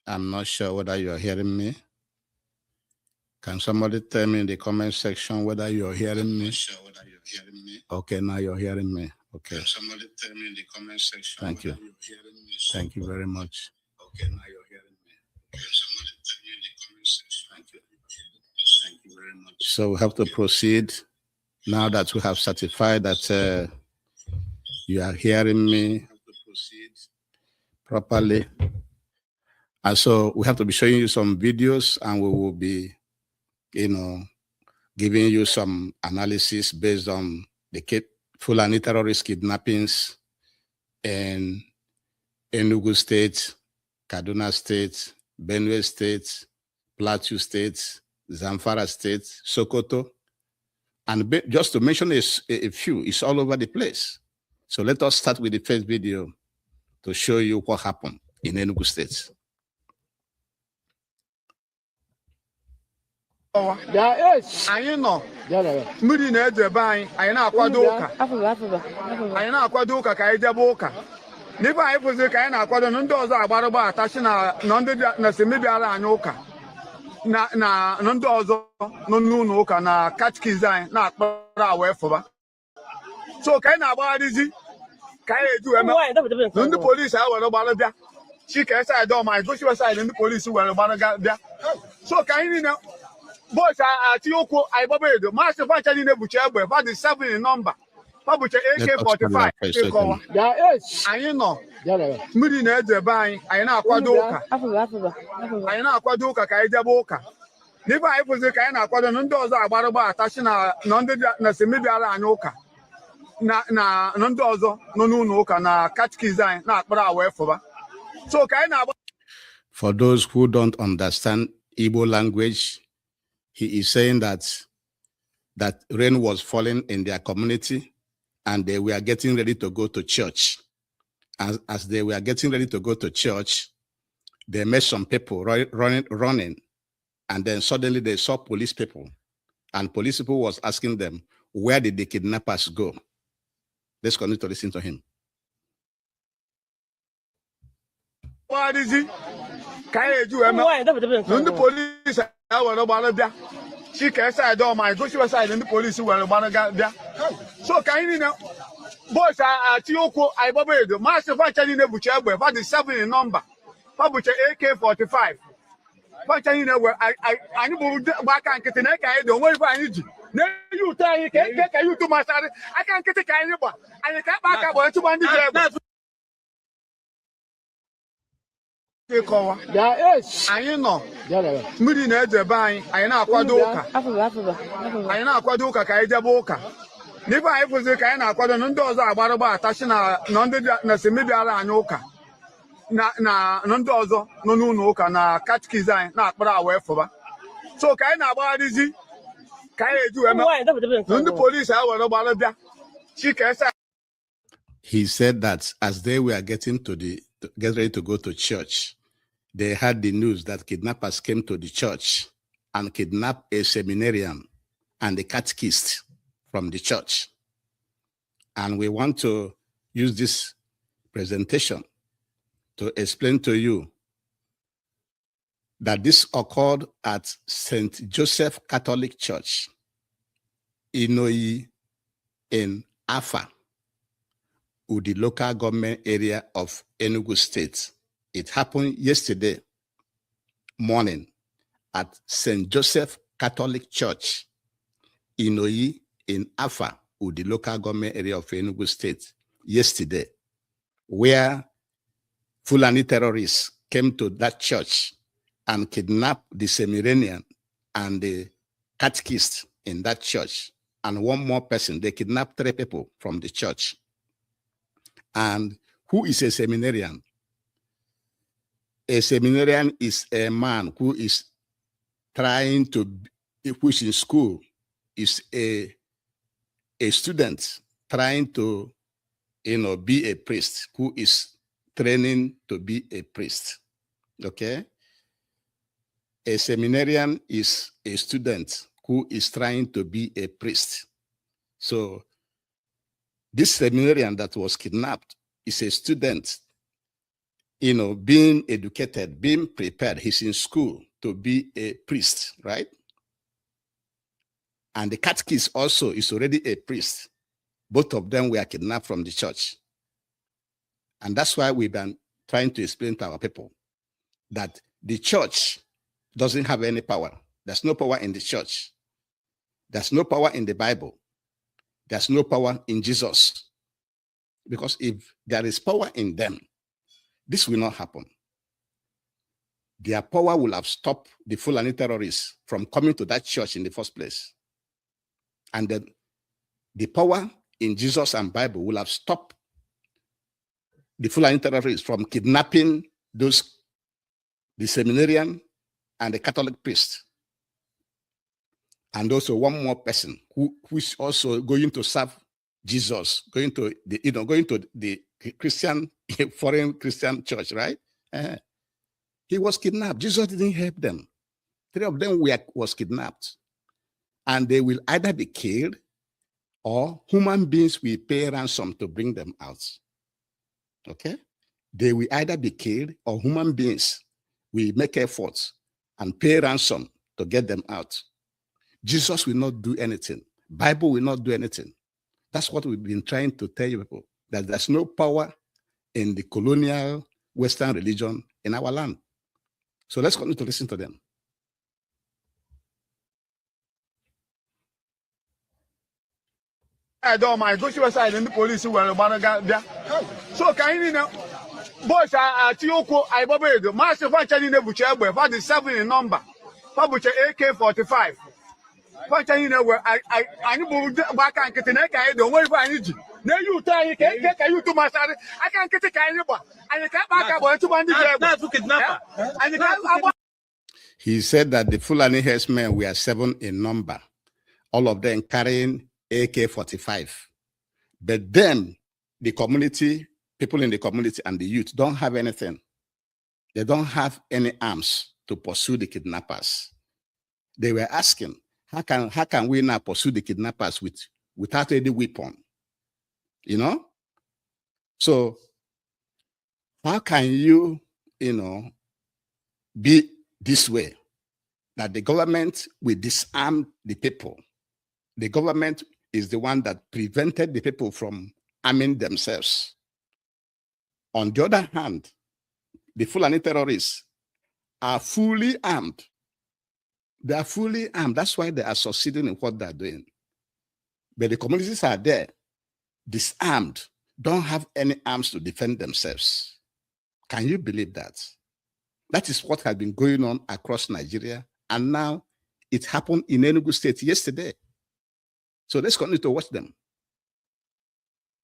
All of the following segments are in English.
I'm not sure whether you're hearing me. Can somebody tell me in the comment section whether you're hearing me? Okay, now you're hearing me. Okay. Can somebody tell me in the comment section? Thank you. Thank you very much. Okay, now you're hearing me. Can somebody tell me in the comment section? Thank you. Thank you very much. So we have to proceed now that we have certified that you are hearing me properly. And so we have to be showing you some videos, and we will be, giving you some analysis based on the Fulani terrorist kidnappings in Enugu State, Kaduna State, Benue State, Plateau State, Zamfara State, Sokoto. And just to mention a few, it's all over the place. So let us start with the first video to show you what happened in Enugu State. Anyị nọ mmiri na-ejebe anyị na-akwado ụka anyị na-akwado ụka ka anyị jebe ụka n'ibe anyị fụziri ka anyị na-akwado na ndị ọzọ agbarụgba atachi na ndị na-esemi bịara anyị ụka na ndị ọzọ nọ n'ụlọ ụka na katkis anyị na-akpọrọ awa efụba so ka anyị na-agbagharịzi ka anyị eji wee mee ndị polisi anyị were gbara bịa chike saịdị ọma anyị gosiwe saịdị ndị polisi were gbara bịa so ka anyị niile boys ati okwu anyị gbaba edo maasị facha niile buche egbe fadị 7 in nọmba fa buche AK-45 ịkọwa anyị nọ mmiri na-ejebe anyị na-akwado ụka anyị na-akwado ụka ka anyị jebe ụka n'ibe anyị fụziri ka anyị na-akwado na ndị ọzọ agbarụgba atachi na ndị na-esemi bịara anyị ụka na ndị ọzọ nọ n'ụlọ ụka na katkis anyị na-akpọrọ awa efụba so ka anyị na-agba. For those who don't understand Igbo language, he is saying that rain was falling in their community and they were getting ready to go to church. As they were getting ready to go to church, they met some people running, and then suddenly they saw police people, and police people was asking them, where did the kidnappers go? Let's continue to listen to him. Chike saịdị ọma anyị gosiwe saịdị ndị polisi were gbara bịa so ka anyị niile boys ati okwu anyị gbaba edo maasị facha niile buche egbe fadị 7 in nọmba fa buche AK-45 facha niile anyị bụ gba aka nkịtị na eke anyị dị onwe ife anyị ji na-eyi ụtọ anyị ka eyi ụtụ masarị aka nkịtị ka anyị gba anyị ka akpa aka gbara tụgba ndị ji egbe ịkọwa anyị nọ mmiri na-ejebe anyị na-akwado ụka anyị na-akwado ụka ka anyị jebe ụka n'ibe anyị fụziri ka anyị na-akwado na ndị ọzọ agbarụgba atachi na ndị na-esemi bịara anyị ụka na ndị ọzọ nọ n'ụlọ ụka na katkis anyị na-akpọrọ awa efụba so ka anyị na-agbagharịzi ka anyị eji wee mee ndị polisi anyị were gbara bịa chike sa. He said that as they were get ready to go to church, they had the news that kidnappers came to the church and kidnapped a seminarian and a catechist from the church. And we want to use this presentation to explain to you that this occurred at St. Joseph Catholic Church, Inoyi, in Afa, the local government area of Enugu State. It happened yesterday morning at St. Joseph Catholic Church, Inoyi, in Afa, the local government area of Enugu State, yesterday, where Fulani terrorists came to that church and kidnapped the seminarian and the catechist in that church, and one more person. They kidnapped 3 people from the church. And who is a seminarian? A seminarian is a man who is trying to, which in school is a student trying to, be a priest, who is training to be a priest. Okay? A seminarian is a student who is trying to be a priest. So this seminarian that was kidnapped is a student being educated, being prepared. He's in school to be a priest, right? And the catechist also is already a priest. Both of them were kidnapped from the church. And that's why we've been trying to explain to our people that the church doesn't have any power. There's no power in the church. There's no power in the Bible. There's no power in Jesus. Because if there is power in them, this will not happen. Their power will have stopped the Fulani terrorists from coming to that church in the first place. And then the power in Jesus and Bible will have stopped the Fulani terrorists from kidnapping the seminarian and the Catholic priest. And also one more person who is also going to serve Jesus, going to the Christian, foreign Christian church, right? He was kidnapped. Jesus didn't help them. 3 of them was kidnapped. And they will either be killed or human beings will pay ransom to bring them out. Okay? They will either be killed or human beings will make efforts and pay ransom to get them out. Jesus will not do anything. Bible will not do anything. That's what we've been trying to tell you people, that there's no power in the colonial Western religion in our land. So let's continue to listen to them. I don't mind. Go to the side and the police were about. So can you know? Boys are Tioko, I Bobedo, Master Fanchani Nebucha, what is 7 in number? Publisher AK-45. Fanchani, I know back and get an AK, don't worry about it. Now you tell you can't get you to my side. I can't get a kind of one. And you can't back up to one. He said that the Fulani herdsmen were 7 in number, all of them carrying AK-45. But then the community, people in the community and the youth don't have anything. They don't have any arms to pursue the kidnappers. They were asking, how can we now pursue the kidnappers without any weapon? You know? So how can you be this way? That the government will disarm the people. The government is the one that prevented the people from arming themselves. On the other hand, the Fulani terrorists are fully armed. They are fully armed. That's why they are succeeding in what they're doing. But the communities are there, disarmed, don't have any arms to defend themselves. Can you believe that? That is what has been going on across Nigeria. And now it happened in Enugu State yesterday. So let's continue to watch them.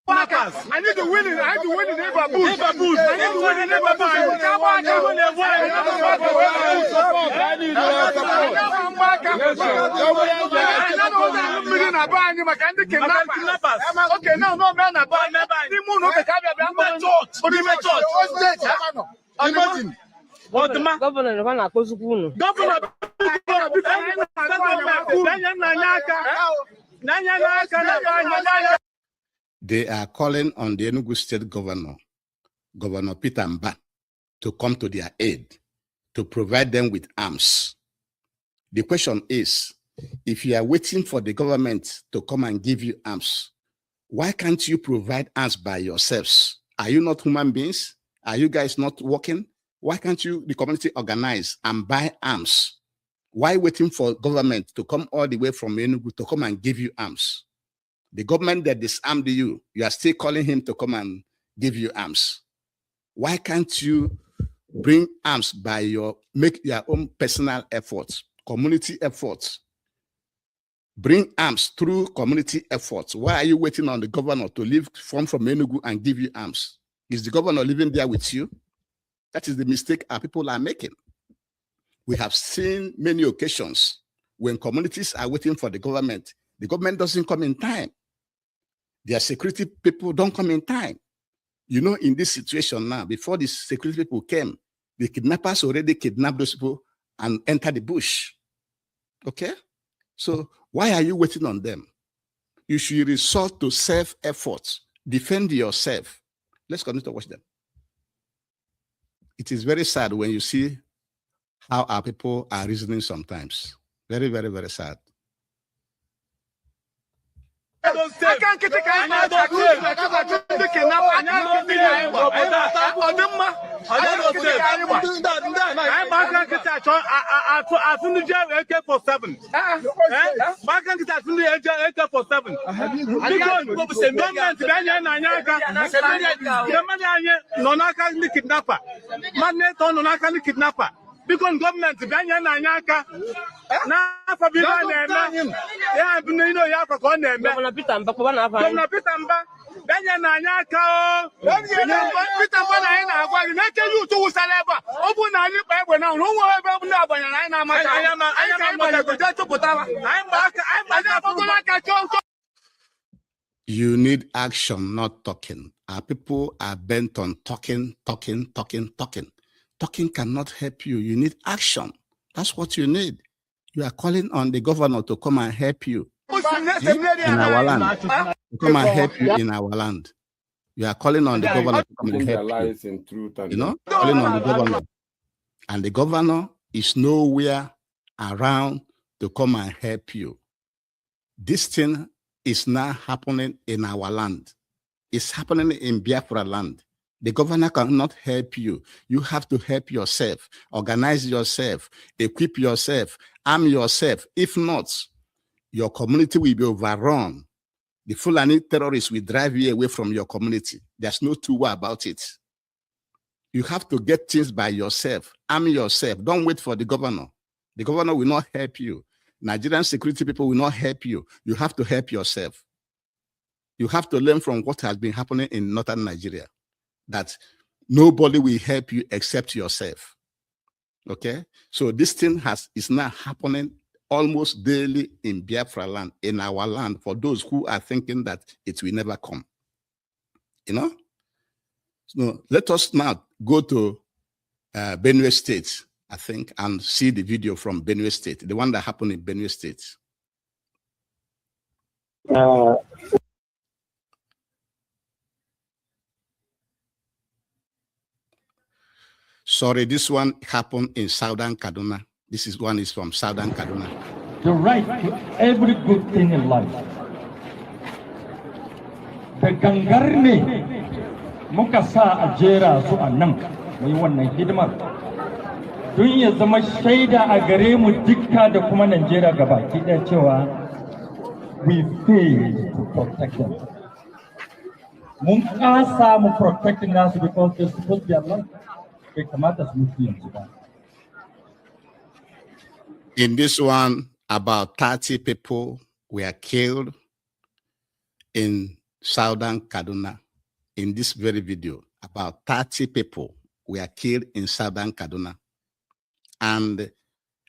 I need to win it. I need to win the neighborhood. I need to win the neighborhood. Okay, no, man. They are calling on the Enugu State Governor, Governor Peter Mba, to come to their aid, to provide them with arms. The question is, if you are waiting for the government to come and give you arms, why can't you provide arms by yourselves? Are you not human beings? Are you guys not working? Why can't you, the community, organize and buy arms? Why waiting for government to come all the way from Enugu to come and give you arms? The government that disarmed you, you are still calling him to come and give you arms. Why can't you bring arms by make your own personal efforts, community efforts? Bring arms through community efforts. Why are you waiting on the governor to leave from Enugu and give you arms? Is the governor living there with you? That is the mistake our people are making. We have seen many occasions when communities are waiting for the government doesn't come in time. Their security people don't come in time. You know, in this situation now, before the security people came, the kidnappers already kidnapped those people and entered the bush. Okay? So why are you waiting on them? You should resort to self-effort. Defend yourself. Let's continue to watch them. It is very sad when you see how our people are reasoning sometimes. Very, very, very sad. Because government banya na anyaka na afa bi na eme ya bi no ya afa ko na eme Governor Peter Mba ko na afa Governor Peter Mba banya na anyaka o Peter Mba na ina agwa na ke yu to usaleba obu na ani pa egbe na ru wo ebe na abanya na ina amata ayama ko to putaba You need action, not talking. Our people are bent on talking. Talking cannot help you. You need action. That's what you need. You are calling on the governor to come and help you in our land. To come and help you in our land. You are calling on the governor to come and help you. You know, calling on the governor. And the governor is nowhere around to come and help you. This thing is now happening in our land. It's happening in Biafra land. The governor cannot help you. You have to help yourself, organize yourself, equip yourself, arm yourself. If not, your community will be overrun. The Fulani terrorists will drive you away from your community. There's no two way about it. You have to get things by yourself, arm yourself. Don't wait for the governor. The governor will not help you. Nigerian security people will not help you. You have to help yourself. You have to learn from what has been happening in northern Nigeria, that nobody will help you except yourself. Okay? So this thing is now happening almost daily in Biafra land, in our land, for those who are thinking that it will never come. You know? So let us now go to Benue State, I think, and see the video from Benue State, the one that happened in Benue State. Sorry, this one happened in Southern Kaduna. This one is from Southern Kaduna. The right to every good thing in life. The gangarne muka sa ajera su annan mai wannan hidimar. Dun ya zama shaida a gare mu dukka da kuma Najeriya gabaki ɗaya cewa we failed to protect them. Mun kasa mu protecting us because they're supposed to be alive. In this one, about 30 people were killed in Southern Kaduna. In this very video, about 30 people were killed in Southern Kaduna. And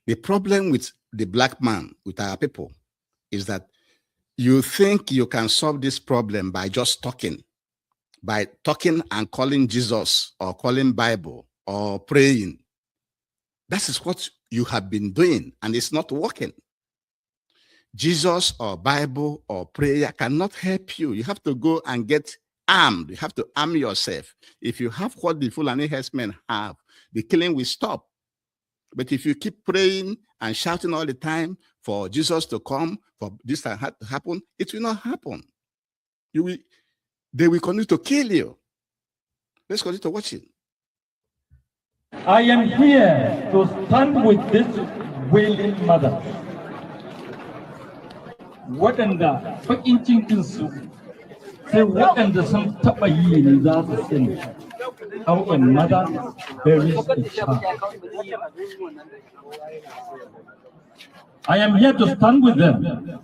the problem with the black man, with our people, is that you think you can solve this problem by just talking. By talking and calling Jesus or calling Bible or praying. That is what you have been doing, and it's not working. Jesus or Bible or prayer cannot help you. You have to go and get armed. You have to arm yourself. If you have what the Fulani herdsmen have, the killing will stop. But if you keep praying and shouting all the time for Jesus to come, for this to happen, it will not happen. They will continue to kill you. Let's continue to watch it. I am here to stand with this wailing mother. Waɗanda baƙin cikinsu sai waɗanda sun taɓa yi ne za su sani. How a mother buries a child. I am here to stand with them.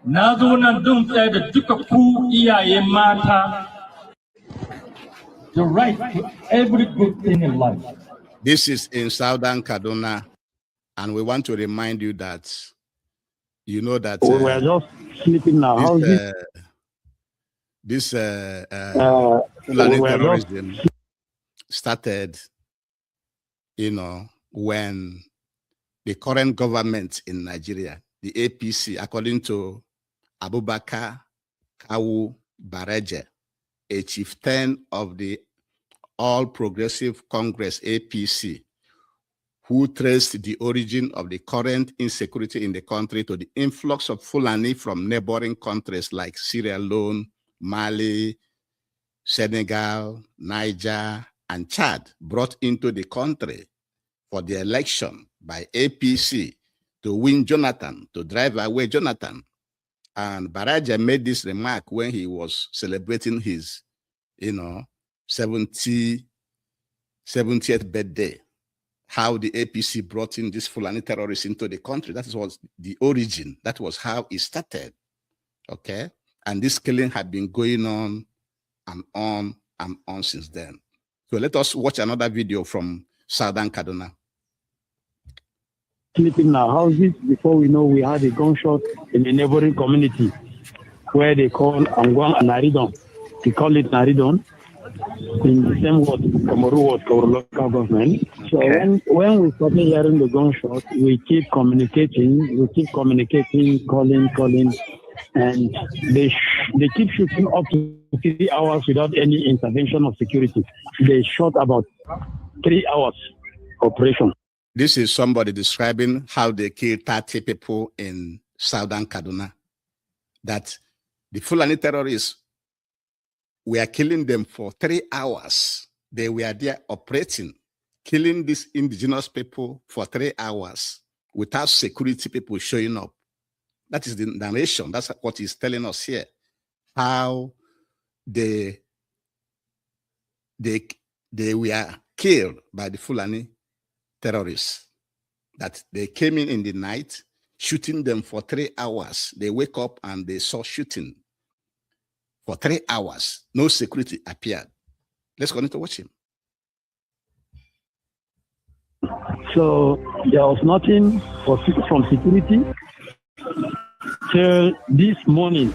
Na zo nan don tsaye da duka ku iyaye mata. The right to every good thing in life. This is in Southern Kaduna, and we want to remind you that you know that we are just sleeping now. This Fulani terrorism started, you know, when the current government in Nigeria, the APC, according to Abubakar Kawu Bareje, a chieftain of the All Progressive Congress, APC, who traced the origin of the current insecurity in the country to the influx of Fulani from neighboring countries like Sierra Leone, Mali, Senegal, Niger, and Chad, brought into the country for the election by APC to win Jonathan, to drive away Jonathan. And Baraja made this remark when he was celebrating his, 70th birthday, how the APC brought in these Fulani terrorists into the country. That was the origin. That was how it started, okay? And this killing had been going on and on and on since then. So let us watch another video from Southern Kaduna. Sleeping in our houses before we know we had a gunshot in a neighboring community where they call Angwang and Naridon. We call it Naridon. In the same word, Kamaru was our local government. So when we started hearing the gunshot, we keep communicating, calling, and they keep shooting up to 3 hours without any intervention of security. They shot about 3 hours operation. This is somebody describing how they killed 30 people in Southern Kaduna. That the Fulani terrorists were killing them for 3 hours. They were there operating, killing these indigenous people for 3 hours without security people showing up. That is the narration. That's what he's telling us here. How they were killed by the Fulani terrorists. That they came in the night, shooting them for 3 hours. They wake up and they saw shooting for 3 hours. No security appeared. Let's continue to watch him. So there was nothing from security. Till this morning,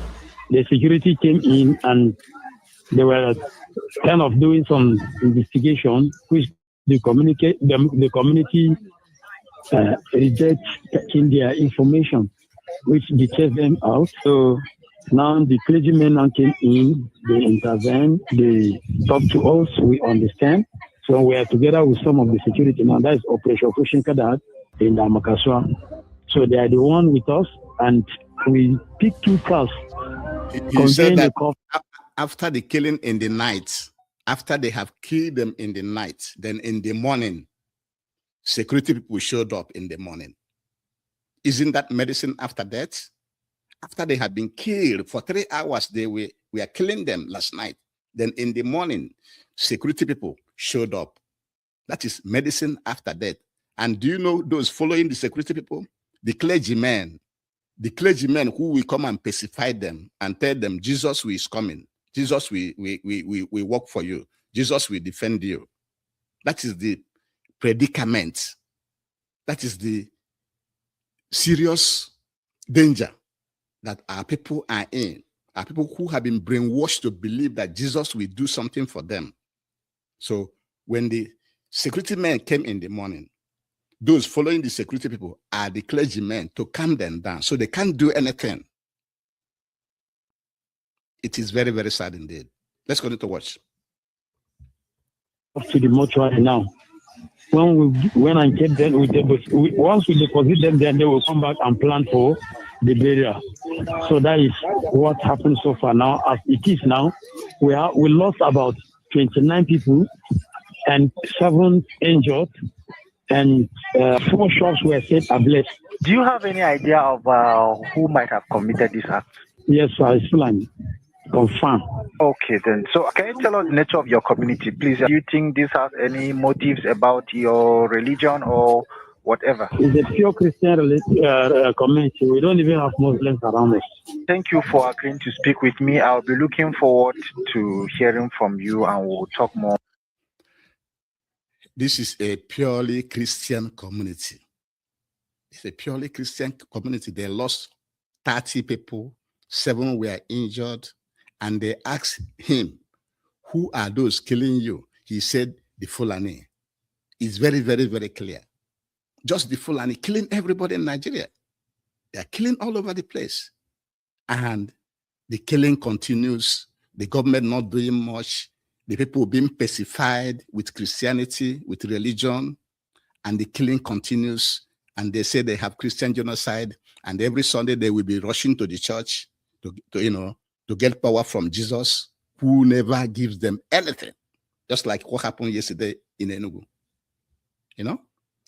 the security came in and they were kind of doing some investigation, which the community reject taking their information, which they test them out. So now the clergymen now came in, they intervened, they talked to us, we understand. So we are together with some of the security now. That is Operation Kadat in Damakaswa. So they are the one with us, and we picked 2 cars. You said that after the killing in the night, after they have killed them in the night, then in the morning, security people showed up in the morning. Isn't that medicine after death? After they had been killed for 3 hours, we are killing them last night. Then in the morning, security people showed up. That is medicine after death. And do you know those following the security people? The clergymen who will come and pacify them and tell them, Jesus is coming. Jesus, we work for you. Jesus will defend you. That is the predicament. That is the serious danger that our people are in. Our people who have been brainwashed to believe that Jesus will do something for them. So when the security men came in the morning, those following the security people are the clergymen to calm them down so they can't do anything. It is very, very sad indeed. Let's continue to watch. Up to the mortuary now. When I get them, once we deposit them, then they will come back and plan for the burial. So that is what happened so far now. As it is now, we lost about 29 people and 7 injured, and 4 shops were set ablaze. Do you have any idea of who might have committed this act? Yes, sir, it's Fulani. Confirm. Okay, then. So can you tell us the nature of your community, please? Do you think this has any motives about your religion or whatever? It's a pure Christian community. We don't even have Muslims around us. Thank you for agreeing to speak with me. I'll be looking forward to hearing from you, and we'll talk more. This is a purely Christian community. It's a purely Christian community. They lost 30 people, 7 were injured, and they asked him, who are those killing you? He said, the Fulani. It's very, very, very clear. Just the Fulani killing everybody in Nigeria. They're killing all over the place. And the killing continues. The government not doing much. the people being pacified with Christianity, with religion, and the killing continues. And they say they have Christian genocide, and every Sunday they will be rushing to the church to get power from Jesus, who never gives them anything. Just like what happened yesterday in Enugu.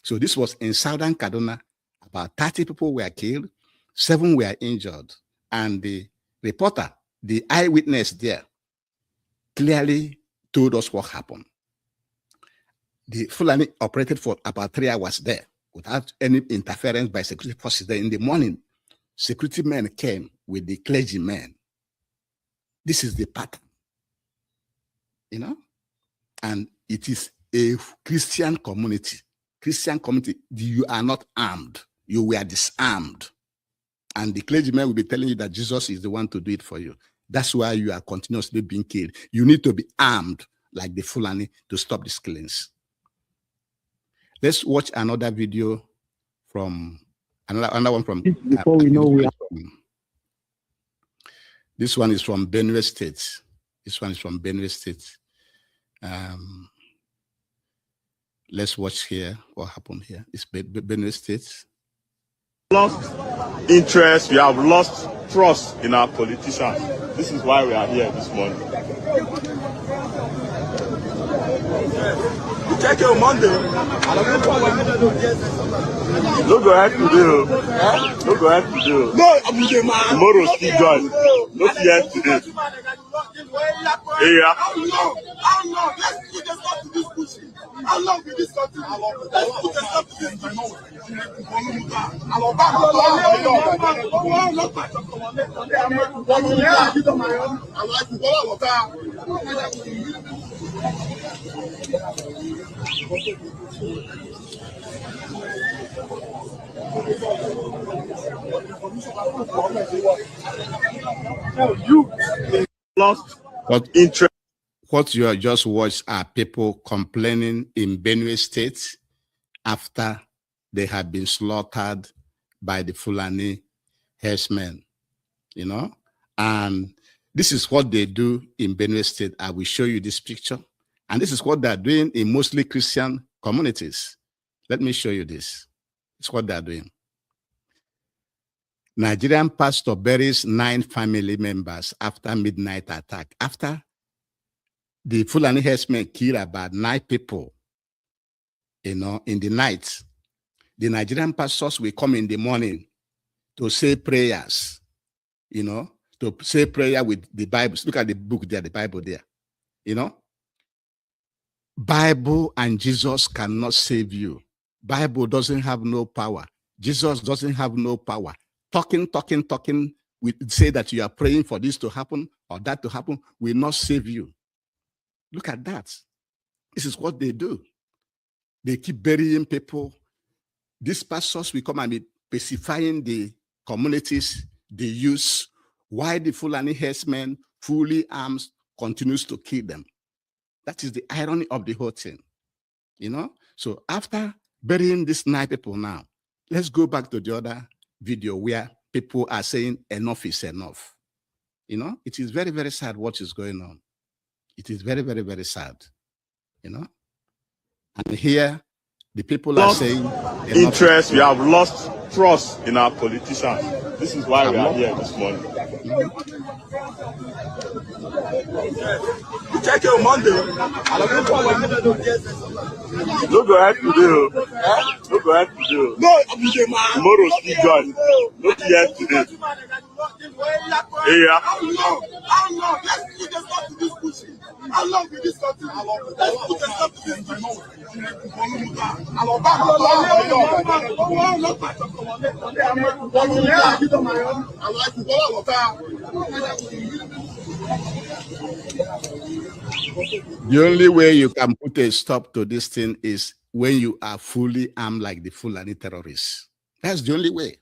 So this was in southern Kaduna. About 30 people were killed, 7 were injured. And the reporter, the eyewitness there, clearly told us what happened. The Fulani operated for about 3 hours there without any interference by security forces. There in the morning, security men came with the clergymen. This is the pattern, and it is a Christian community. You are not armed. You were disarmed. And the clergyman will be telling you that Jesus is the one to do it for you. That's why you are continuously being killed. You need to be armed like the Fulani to stop these killings. Let's watch another video from another one from before we know we are. This one is from Benue State. Let's watch here what happened here. It's Benue State. Lost interest, we have lost trust in our politicians. This is why we are here this morning. You check your Monday. No go ahead to do. No go ahead to do. No, tomorrow still join. No fear today. Yeah. How long? Let's put a stop to this pushing. How long will this continue? Let's put a stop to this You lost interest. What you have just watched are people complaining in Benue State after they have been slaughtered by the Fulani herdsmen, and this is what they do in Benue State. I will show you this picture, and this is what they're doing in mostly Christian communities. Let me show you this. It's what they're doing. Nigerian pastor buries 9 family members after midnight attack. After the Fulani herdsmen killed about 9 people, in the night, the Nigerian pastors will come in the morning to say prayers, to say prayer with the Bible. Look at the book there, the Bible there, Bible and Jesus cannot save you. Bible doesn't have no power. Jesus doesn't have no power. Talking, we say that you are praying for this to happen or that to happen will not save you. Look at that. This is what they do. They keep burying people. These pastors will come and be pacifying the communities they use, while the Fulani herdsmen, fully armed, continues to kill them. That is the irony of the whole thing. So after burying these 9 people now, let's go back to the other video where people are saying enough is enough. It is very, very sad what is going on. It is very, very, very sad. And here, the people are saying interest, we have lost trust in our politicians. This is why we are here this morning. You check your Monday. No go ahead to do. No go ahead to do. No, tomorrow still join. No fear today. Yeah. How long? Let's put a stop to this pushing. How long will this continue? Let's put a stop to this pushing. The only way you can put a stop to this thing is when you are fully armed like the Fulani terrorists. That's the only way.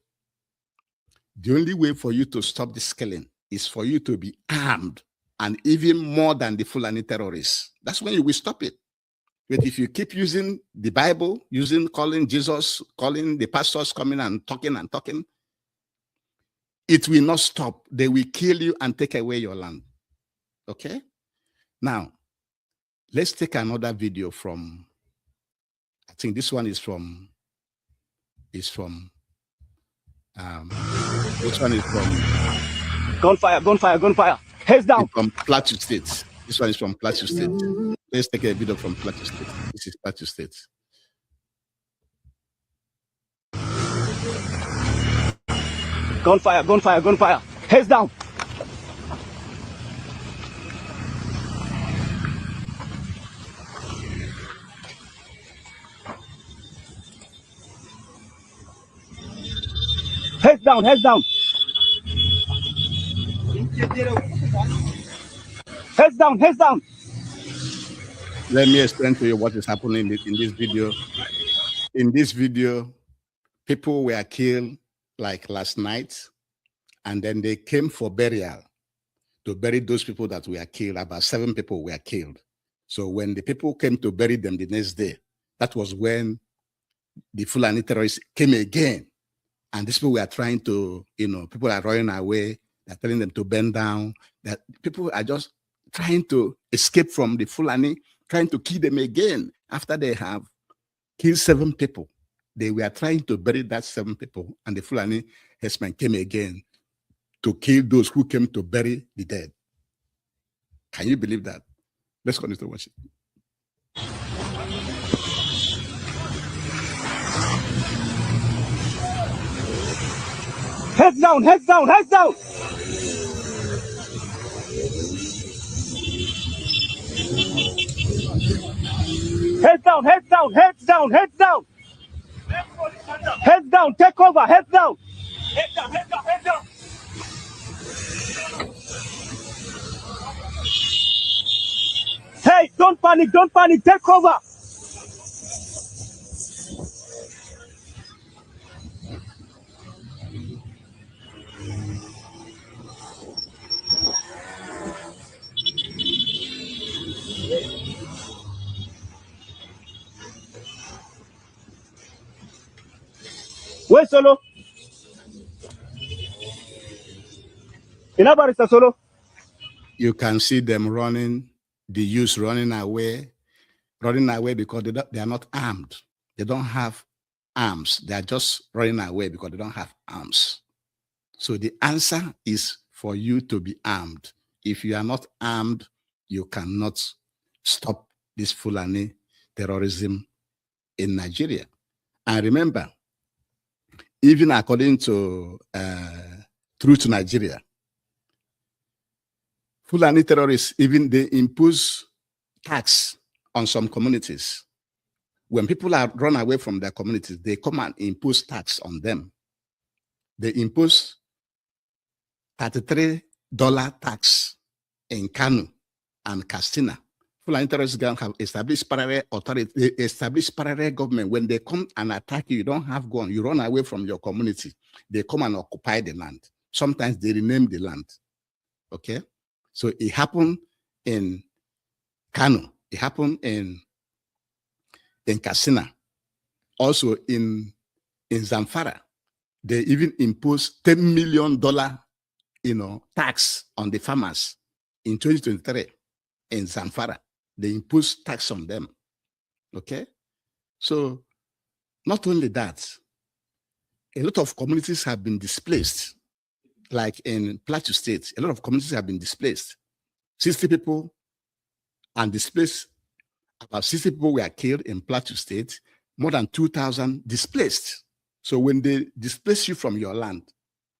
The only way for you to stop this killing is for you to be armed, and even more than the Fulani terrorists. That's when you will stop it. But if you keep using the Bible, calling Jesus, calling the pastors coming and talking, it will not stop. They will kill you and take away your land. Okay? Now, Let's take another video from, I think this one is from, this one is from gunfire. Heads down. From Plateau State. This one is from Plateau State. Let's take a video from Plateau State. This is Plateau State. Gunfire. Heads down. Heads down. Heads down. Let me explain to you what is happening in this video. In this video, people were killed like last night, and then they came for burial to bury those people that were killed. About 7 people were killed. So when the people came to bury them the next day, that was when the Fulani terrorists came again. And these people were trying to, people are running away. They're telling them to bend down. That people are just trying to escape from the Fulani, trying to kill them again after they have killed 7 people. They were trying to bury that 7 people, and the Fulani herdsmen came again to kill those who came to bury the dead. Can you believe that? Let's continue to watch it. Heads down. Heads down. Take cover. Heads down. Hey, don't panic. Take cover. Where's Solo? Inabarista Solo. You can see them running, the youth running away because they are not armed. They don't have arms. They are just running away because they don't have arms. So the answer is for you to be armed. If you are not armed, you cannot stop this Fulani terrorism in Nigeria. And remember, even according to Truth Nigeria, Fulani terrorists, even they impose tax on some communities. When people are run away from their communities, they come and impose tax on them. They impose $33 tax in Kanu and Kaduna. Fulani terrorists have established parallel authority, they establish parallel government. When they come and attack you, you don't have gun, you run away from your community. They come and occupy the land. Sometimes they rename the land. Okay? So it happened in Kanu. It happened in Kaduna. Also in Zamfara, they even imposed $10 million, tax on the farmers in 2023 in Zamfara. They imposed tax on them. Okay? So not only that, a lot of communities have been displaced. Like in Plateau State, a lot of communities have been displaced. 60 people and displaced. About 60 people were killed in Plateau State, more than 2,000 displaced. So when they displace you from your land,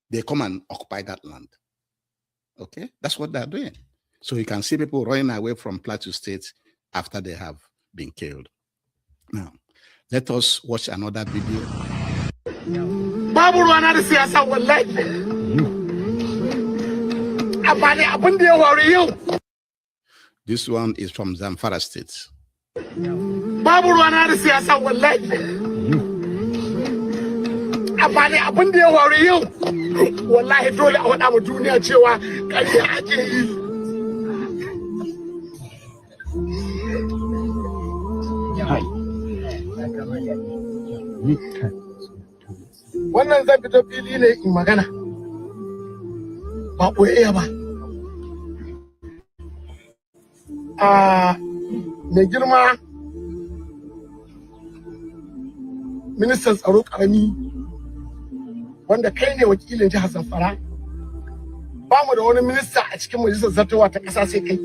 they come and occupy that land. Okay? That's what they're doing. So you can see people running away from Plateau State after they have been killed. Now, let us watch another video. This one is from Zamfara State. Wannan zai fito fili ne in magana ba ɓoye ba mai girma ministan tsaro karami wanda kai ne wakilin jihar Zamfara, ba mu da wani minista a cikin majalisar zartawa ta ƙasa sai kai,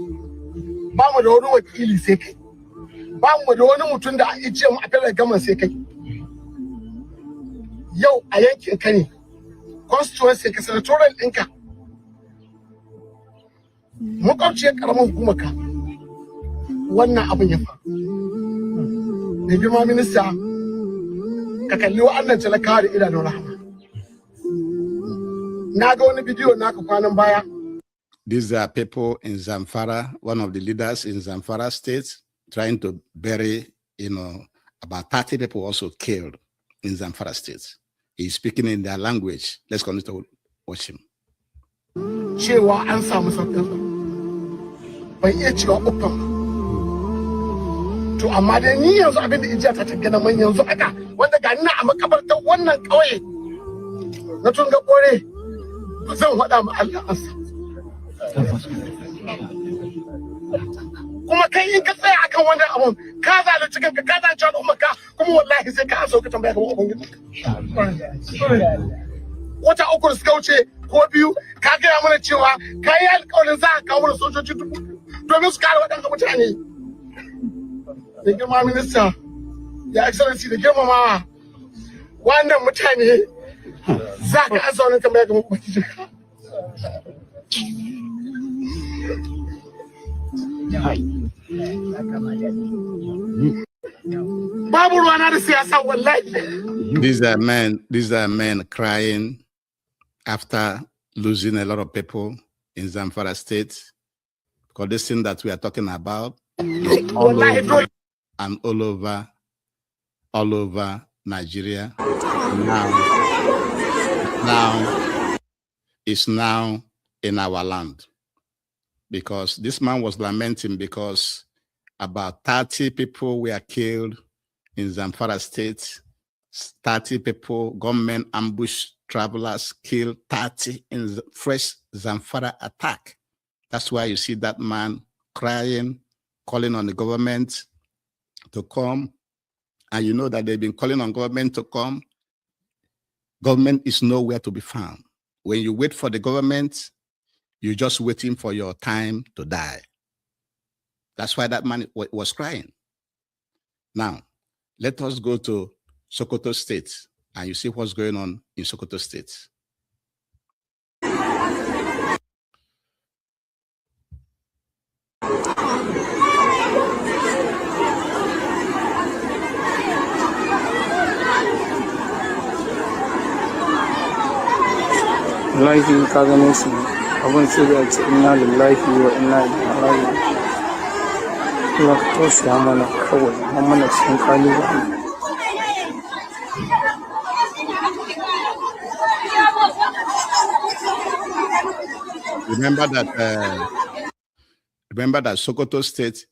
ba mu da wani wakili sai kai, ba mu da wani mutum da a ijiye mu a federal gaman sai kai. Yau a yankin ka ne constituency ka senatorial ɗinka makwabciyar ƙaramin hukumar ka wannan abin ya faru. Mai girma minista ka kalli wa'annan talakawa da idanun rahama. Na ga wani bidiyo naka kwanan baya. These are people in Zamfara, one of the leaders in Zamfara state, trying to bury, about 30 people also killed in Zamfara state. He's speaking in their language. Let's continue to watch him. Cewa an samu sauƙin ban iya cewa uffan. To amma dai ni yanzu abin da ijiya ta gana man yanzu aka wanda ga ni a makabartar wannan ƙauye na Tunga Kore ba zan faɗa ma Allah an sa. Kuma kai in ka tsaya akan wannan abun ka zalunci kanka ka zalunci al'umma ka kuma wallahi sai ka sauka tambaya ga ubangiji. Wata uku da suka wuce ko biyu ka gaya mana cewa ka yi alƙawarin za a kawo mana sojoji domin su kare waɗanda mutane. Da girma minista ya excellency da girmamawa wannan mutane za ka ansa wani tambaya ga ubangiji. Babu ruwana da siyasa wallahi. These are men crying after losing a lot of people in Zamfara state, because this thing that we are talking about is all over Nigeria. Now it's now in our land, because this man was lamenting because about 30 people were killed in Zamfara state. 30 people, gunmen ambush travelers, killed 30 in the fresh Zamfara attack. That's why you see that man crying, calling on the government to come. And you know that they've been calling on government to come. Government is nowhere to be found. When you wait for the government, you're just waiting for your time to die. That's why that man was crying. Now, let us go to Sokoto State, and you see what's going on in Sokoto State. Wallahi ka gane su abin sai da ce inna lillahi wa inna ilaihi raji'un. Allah ka tausaya mana kawai mun mana cikin kalubale. Remember that Sokoto State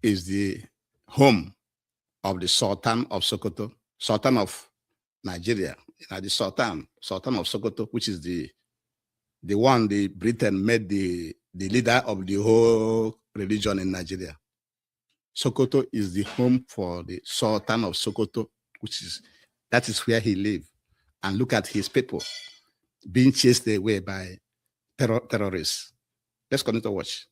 is the home of the Sultan of Sokoto, Sultan of Nigeria. The Sultan of Sokoto, which is the one the Britain made the leader of the whole religion in Nigeria. Sokoto is the home for the Sultan of Sokoto, that is where he lived. And look at his people being chased away by terrorists. Let's continue to watch.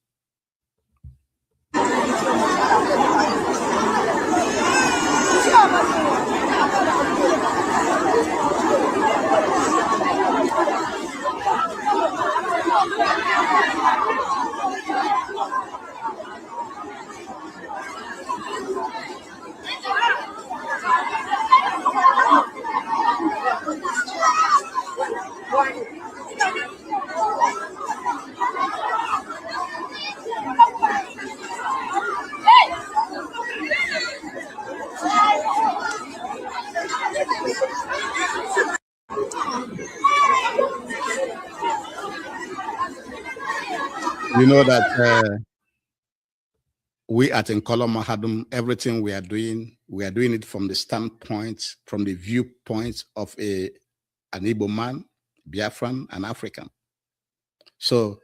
You know that we at Nkola Mahadum, everything we are doing it from the standpoint, from the viewpoint of an Igbo man, Biafran, and African. So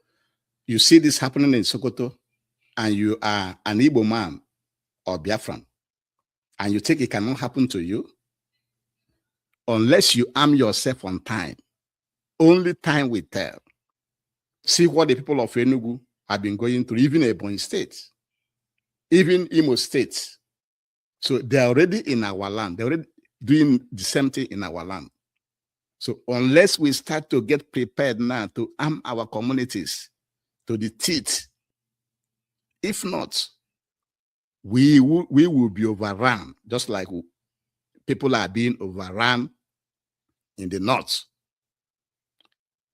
you see this happening in Sokoto, and you are an Igbo man, or Biafran, and you think it cannot happen to you, unless you arm yourself on time, only time will tell. See what the people of Enugu have been going through, even Ebonyi State, even Imo State. So they're already in our land. They're already doing the same thing in our land. So unless we start to get prepared now to arm our communities to the teeth, if not, we will be overrun, just like people are being overrun in the north.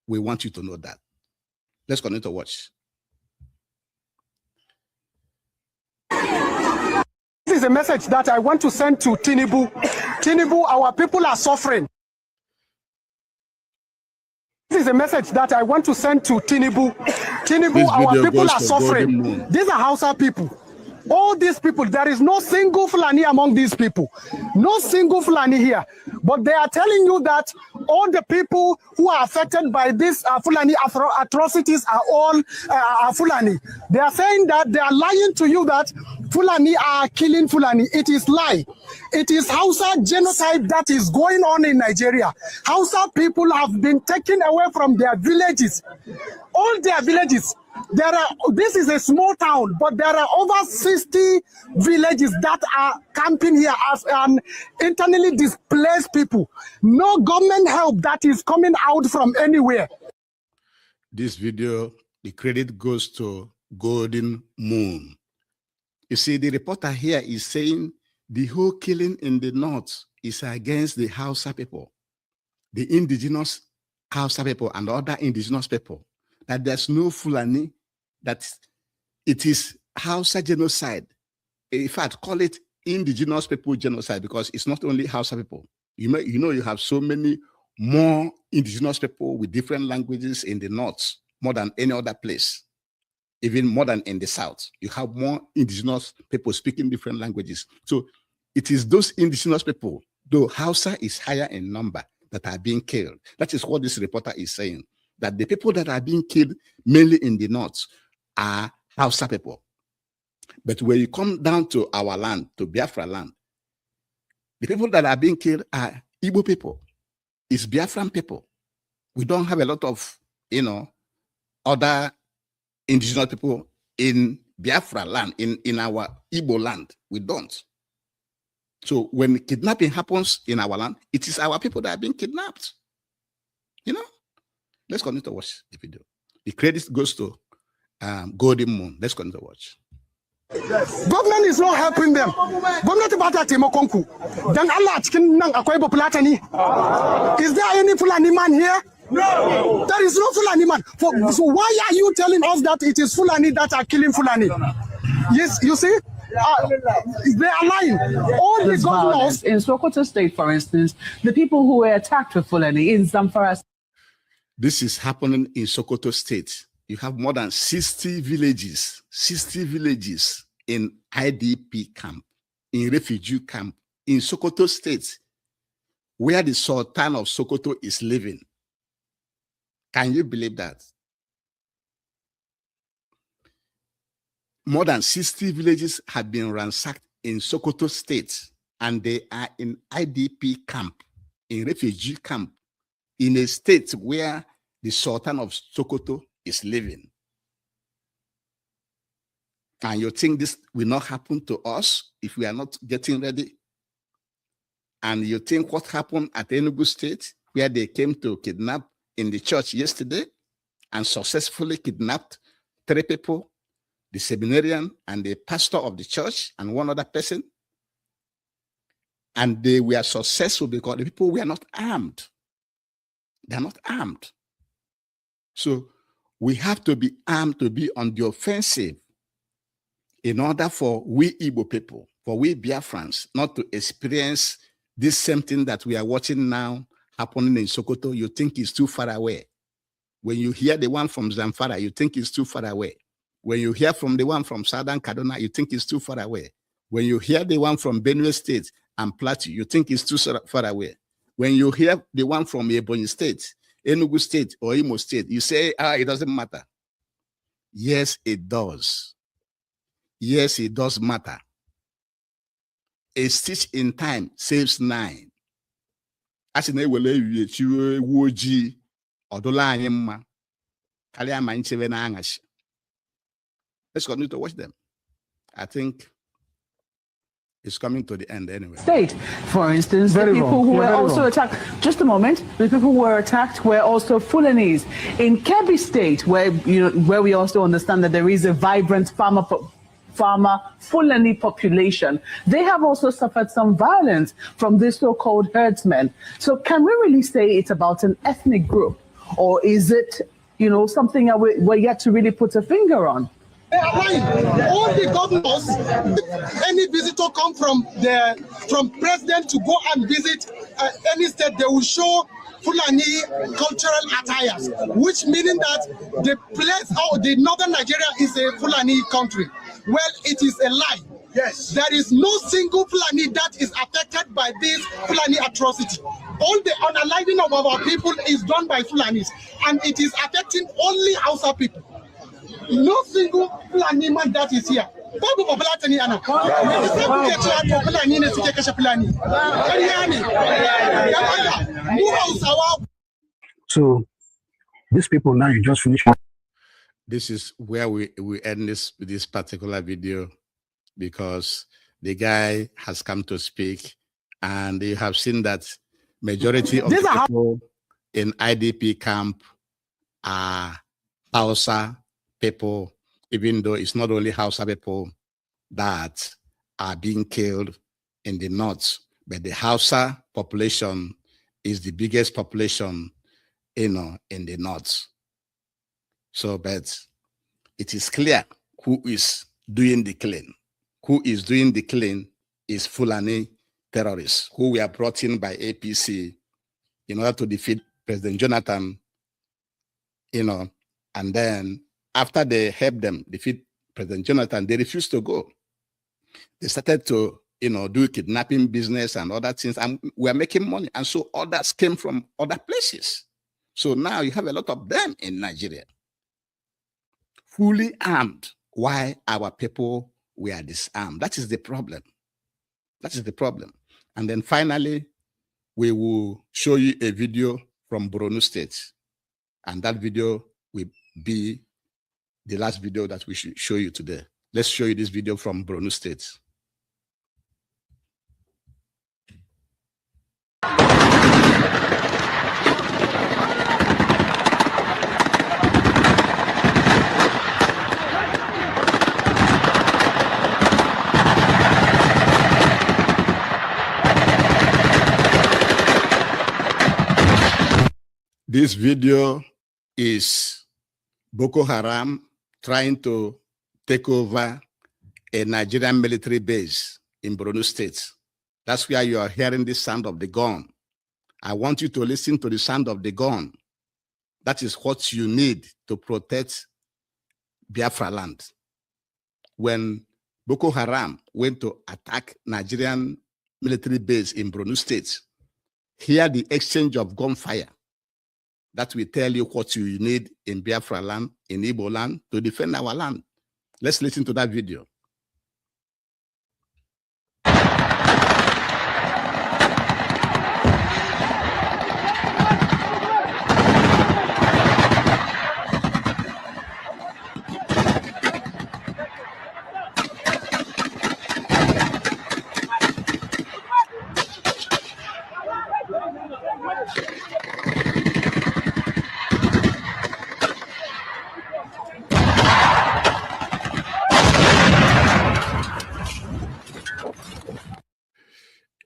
We want you to know that. Let's continue to watch. This is a message that I want to send to Tinubu. Tinubu, our people are suffering. This is a message that I want to send to Tinubu. Tinubu, our people are suffering. These are Hausa people. All these people, there is no single Fulani among these people. No single Fulani here. But they are telling you that all the people who are affected by these Fulani atrocities are all Fulani. They are saying that they are lying to you that Fulani are killing Fulani. It is lie. It is Hausa genocide that is going on in Nigeria. Hausa people have been taken away from their villages. All their villages. This is a small town, but there are over 60 villages that are camping here as internally displaced people. No government help that is coming out from anywhere. This video, the credit goes to Golden Moon. You see, the reporter here is saying the whole killing in the north is against the Hausa people, the indigenous Hausa people and other indigenous people. That there's no Fulani, that it is Hausa genocide. In fact, call it indigenous people genocide, because it's not only Hausa people. You have so many more indigenous people with different languages in the north, more than any other place, even more than in the south. You have more indigenous people speaking different languages. So it is those indigenous people, though Hausa is higher in number, that are being killed. That is what this reporter is saying, that the people that are being killed mainly in the north are Hausa people. But when you come down to our land, to Biafra land, the people that are being killed are Igbo people. It's Biafran people. We don't have a lot of, other indigenous people in Biafra land, in our Igbo land. We don't. So when kidnapping happens in our land, it is our people that are being kidnapped. Let's continue to watch the video. The credit goes to Golden Moon. Let's continue to watch. Government is not helping them. Government about that Konku. Then Allah chicken nang akwai Platani. Is there any Fulani man here? No. There is no Fulani man. So why are you telling us that it is Fulani that are killing Fulani? Yes, you see? They are lying. All the governors in Sokoto State, for instance, the people who were attacked with Fulani in Zamfara. This is happening in Sokoto State. You have more than 60 villages in IDP camp, in refugee camp, in Sokoto State, where the Sultan of Sokoto is living. Can you believe that? More than 60 villages have been ransacked in Sokoto State, and they are in IDP camp, in refugee camp, in a state where the Sultan of Sokoto is living. And you think this will not happen to us if we are not getting ready? And you think what happened at Enugu State, where they came to kidnap in the church yesterday and successfully kidnapped 3 people, the seminarian and the pastor of the church and one other person. And they were successful because the people were not armed. They are not armed. So we have to be armed to be on the offensive in order for we Igbo people, for we Biafrans, not to experience this same thing that we are watching now happening in Sokoto. You think it's too far away. When you hear the one from Zamfara, you think it's too far away. When you hear from the one from Southern Kaduna, you think it's too far away. When you hear the one from Benue State and Plateau, you think it's too far away. When you hear the one from Ebonyi State, Enugu State or Imo State, you say, it doesn't matter. Yes, it does. Yes, it does matter. a stitch in time saves 9. As in a woji or dola let's continue to watch them. I think it's coming to the end anyway. State, for instance, the people who were also attacked. Just a moment. The people who were attacked were also Fulanis in Kebbi State, where we also understand that there is a vibrant farmer Fulani population. They have also suffered some violence from these so-called herdsmen. So, can we really say it's about an ethnic group, or is it, something that we're yet to really put a finger on? They are lying. All the governors, any visitor come from president to go and visit any state, they will show Fulani cultural attires, which meaning that the place, the northern Nigeria is a Fulani country. Well, it is a lie. Yes. There is no single Fulani that is affected by this Fulani atrocity. All the unaliving of our people is done by Fulanis, and it is affecting only Hausa people. No single Fulani man that is here. So these people now, you just finish. This is where we end this particular video, because the guy has come to speak, and you have seen that majority of the people in IDP camp are Hausa people, even though it's not only Hausa people that are being killed in the north, but the Hausa population is the biggest population, in the north. So, but it is clear who is doing the killing. Who is doing the killing is Fulani terrorists, who were brought in by APC in order to defeat President Jonathan, and then after they helped them defeat President Jonathan, they refused to go. They started to, do kidnapping business and other things, and we're making money. And so others came from other places. So now you have a lot of them in Nigeria, fully armed, while our people were disarmed. That is the problem. That is the problem. And then finally, we will show you a video from Benue State. And that video will be the last video that we should show you today. Let's show you this video from Benue State. This video is Boko Haram trying to take over a Nigerian military base in Benue State. That's where you are hearing the sound of the gun. I want you to listen to the sound of the gun. That is what you need to protect Biafra land. When Boko Haram went to attack Nigerian military base in Benue State, hear the exchange of gunfire. That will tell you what you need in Biafra land, in Igbo land, to defend our land. Let's listen to that video.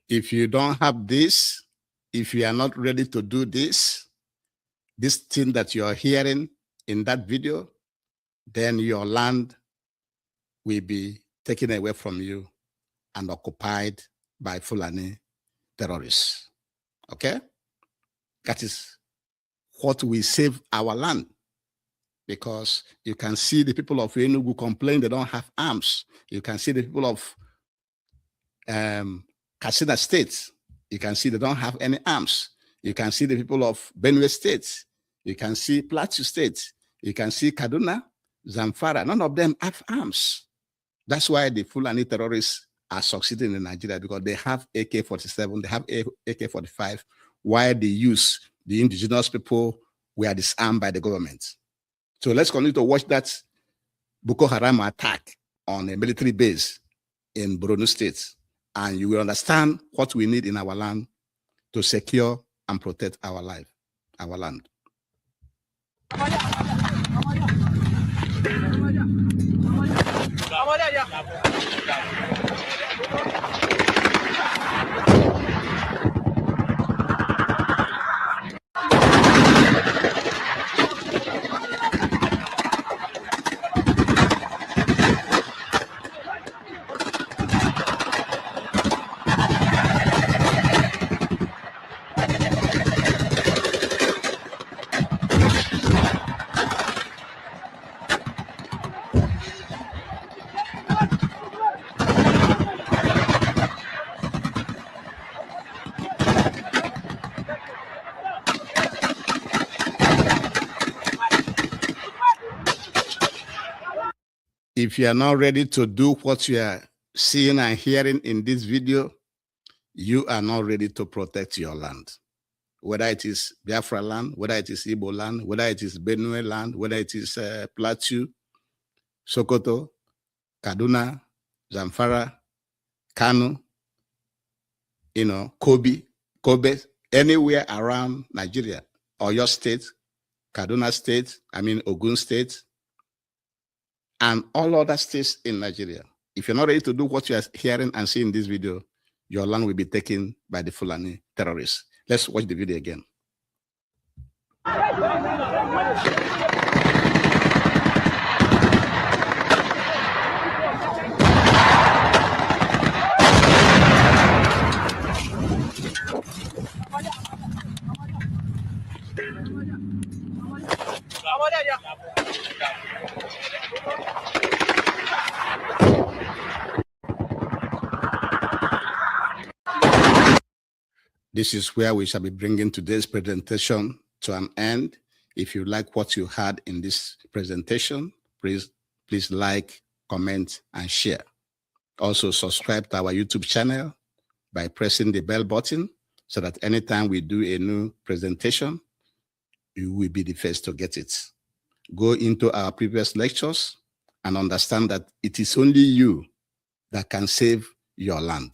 If you don't have this, if you are not ready to do this thing that you are hearing in that video, then your land will be taken away from you and occupied by Fulani terrorists. Okay? That is what will save our land. Because you can see the people of Enugu complain they don't have arms. You can see the people of Kaduna State, you can see they don't have any arms. You can see the people of Benue State. You can see Plateau State. You can see Kaduna, Zamfara. None of them have arms. That's why the Fulani terrorists are succeeding in Nigeria because they have AK-47, they have AK-45, while the indigenous people were disarmed by the government. So let's continue to watch that Boko Haram attack on a military base in Borno State, and you will understand what we need in our land to secure and protect our life, our land. If you are not ready to do what you are seeing and hearing in this video, you are not ready to protect your land. Whether it is Biafra land, whether it is Igbo land, whether it is Benue land, whether it is Plateau, Sokoto, Kaduna, Zamfara, Kano, Kobe, anywhere around Nigeria, or your state, Kaduna state, Ogun state, and all other states in Nigeria. If you're not ready to do what you are hearing and seeing in this video, your land will be taken by the Fulani terrorists. Let's watch the video again. This is where we shall be bringing today's presentation to an end. If you like what you heard in this presentation, please like, comment, and share. Also, subscribe to our YouTube channel by pressing the bell button so that anytime we do a new presentation, you will be the first to get it. Go into our previous lectures and understand that it is only you that can save your land.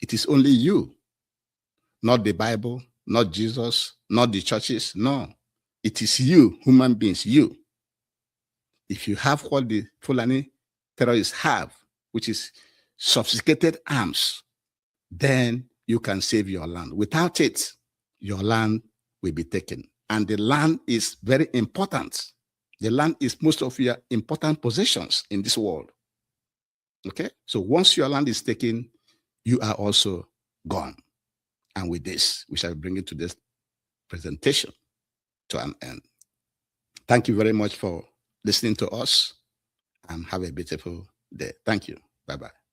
It is only you. Not the Bible, not Jesus, not the churches. No, it is you, human beings, you. If you have what the Fulani terrorists have, which is sophisticated arms, then you can save your land. Without it, your land will be taken. And the land is very important. The land is most of your important possessions in this world. Okay? So once your land is taken, you are also gone. And with this, we shall bring it to this presentation to an end. Thank you very much for listening to us, and have a beautiful day. Thank you. Bye-bye.